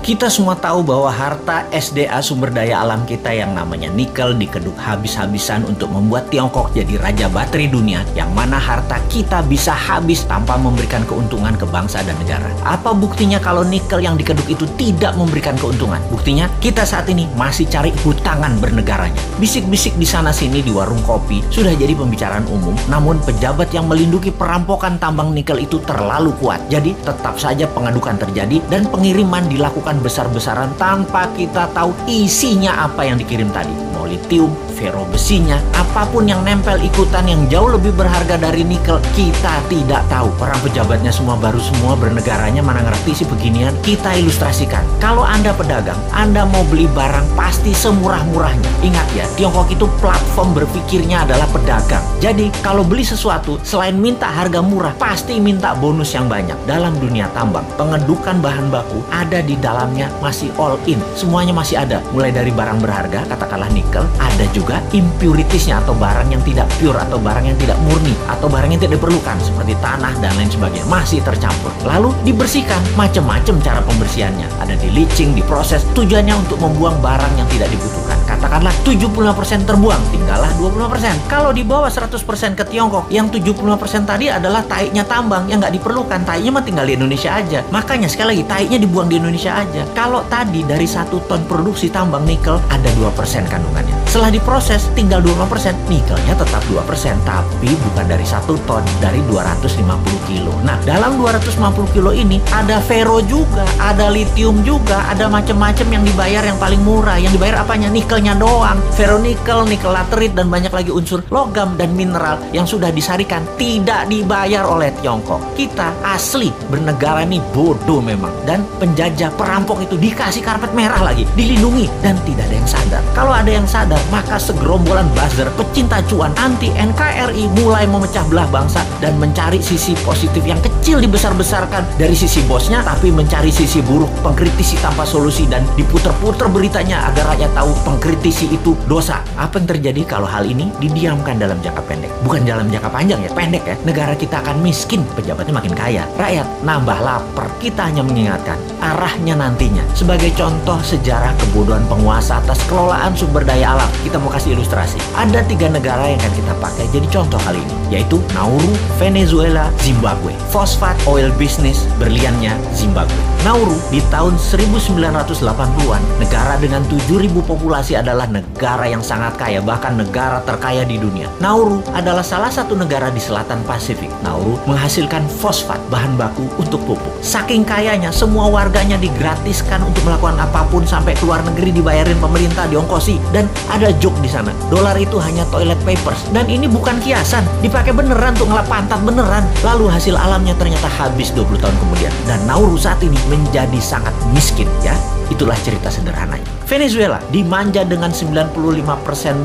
Kita semua tahu bahwa harta SDA sumber daya alam kita yang namanya nikel dikeduk habis-habisan untuk membuat Tiongkok jadi raja baterai dunia, yang mana harta kita bisa habis tanpa memberikan keuntungan ke bangsa dan negara. Apa buktinya kalau nikel yang dikeduk itu tidak memberikan keuntungan? Buktinya kita saat ini masih cari hutangan bernegaranya. Bisik-bisik di sana-sini di warung kopi sudah jadi pembicaraan umum, namun pejabat yang melindungi perampokan tambang nikel itu terlalu kuat. Jadi tetap saja pengadukan terjadi dan pengiriman dilakukan besar-besaran tanpa kita tahu isinya apa yang dikirim tadi. Mau litium, fero besinya, apapun yang nempel ikutan yang jauh lebih berharga dari nikel, kita tidak tahu. Para pejabatnya semua baru semua, bernegaranya mana ngerti sih beginian. Kita ilustrasikan. Kalau Anda pedagang, Anda mau beli barang pasti semurah-murahnya. Ingat ya, Tiongkok itu platform berpikirnya adalah pedagang. Jadi kalau beli sesuatu, selain minta harga murah, pasti minta bonus yang banyak. Dalam dunia tambang, pengedukan bahan baku ada di dalamnya masih all in. Semuanya masih ada. Mulai dari barang berharga, katakanlah nikel, ada juga impuritiesnya atau barang yang tidak pure atau barang yang tidak murni atau barang yang tidak diperlukan seperti tanah dan lain sebagainya masih tercampur. Lalu dibersihkan, macam-macam cara pembersihannya. Ada di leaching, diproses, tujuannya untuk membuang barang yang tidak dibutuhkan. Katakanlah 75% terbuang, tinggallah 25%. Kalau dibawa 100% ke Tiongkok, yang 75% tadi adalah taiknya tambang yang nggak diperlukan. Taiknya mah tinggal di Indonesia aja. Makanya sekali lagi, taiknya dibuang di Indonesia aja. Kalau tadi dari 1 ton produksi tambang nikel ada 2% kandungannya. Setelah diproses tinggal 25%, nikelnya tetap 2%, tapi bukan dari 1 ton, dari 250 kilo. Nah, dalam 250 kilo ini ada fero juga, ada litium juga, ada macam-macam yang dibayar yang paling murah. Yang dibayar apanya? Nikelnya doang. Feronikel, nikel laterit, dan banyak lagi unsur logam dan mineral yang sudah disarikan tidak dibayar oleh Tiongkok. Kita asli bernegara ini bodoh memang. Dan penjajah perampok itu dikasih karpet merah lagi, dilindungi, dan tidak ada yang sadar. Kalau ada yang sadar, maka segerombolan buzzer pecinta cuan anti NKRI mulai memecah belah bangsa dan mencari sisi positif yang kecil dibesar-besarkan dari sisi bosnya, tapi mencari sisi buruk, pengkritisi tanpa solusi, dan diputer-puter beritanya agar rakyat tahu pengkritisi itu dosa. Apa yang terjadi kalau hal ini didiamkan dalam jangka pendek? Bukan dalam jangka panjang ya, pendek ya. Negara kita akan miskin, pejabatnya makin kaya, rakyat nambah lapar. Kita hanya mengingatkan arahnya nantinya. Sebagai contoh sejarah kebodohan penguasa atas kelolaan sumber daya alam, kita mau kasih ilustrasi. Ada 3 negara yang akan kita pakai jadi contoh kali ini, yaitu Nauru, Venezuela, Zimbabwe. Fosfat oil business, berliannya Zimbabwe. Nauru di tahun 1980-an, negara dengan 7.000 populasi adalah negara yang sangat kaya, bahkan negara terkaya di dunia. Nauru adalah salah satu negara di selatan Pasifik. Nauru menghasilkan fosfat, bahan baku untuk pupuk. Saking kayanya, semua warganya digratiskan untuk melakukan apapun, sampai keluar negeri dibayarin pemerintah, diongkosi. Dan ada joke di sana, dolar itu hanya toilet papers. Dan ini bukan kiasan, dipakai beneran untuk ngelap pantat beneran. Lalu hasil alamnya ternyata habis 20 tahun kemudian. Dan Nauru saat ini menjadi sangat miskin ya. Itulah cerita sederhananya. Venezuela dimanja dengan 95%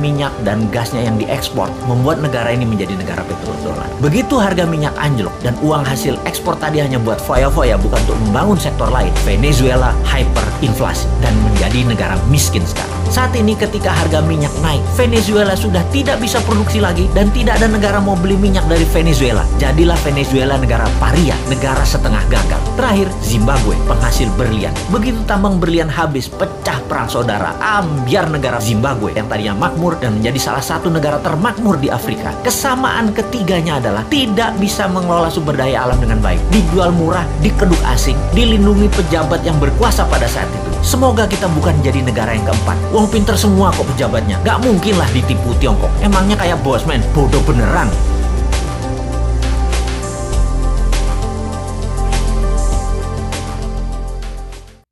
minyak dan gasnya yang diekspor, membuat negara ini menjadi negara petrodolar. Begitu harga minyak anjlok dan uang hasil ekspor tadi hanya buat foya-foya, bukan untuk membangun sektor lain, Venezuela hyperinflasi dan menjadi negara miskin sekarang. Saat ini ketika harga minyak naik, Venezuela sudah tidak bisa produksi lagi dan tidak ada negara mau beli minyak dari Venezuela. Jadilah Venezuela negara paria, negara setengah gagal. Terakhir, Zimbabwe, penghasil berlian. Begitu tambang berlian habis, pecah perang saudara, ambyar negara Zimbabwe yang tadinya makmur dan menjadi salah satu negara termakmur di Afrika. Kesamaan ketiganya adalah tidak bisa mengelola sumber daya alam dengan baik, dijual murah, dikeduk asing, dilindungi pejabat yang berkuasa pada saat itu. Semoga kita bukan jadi negara yang keempat. Wong pinter semua kok pejabatnya, gak mungkin lah ditipu Tiongkok. Emangnya kayak bos men, bodoh beneran.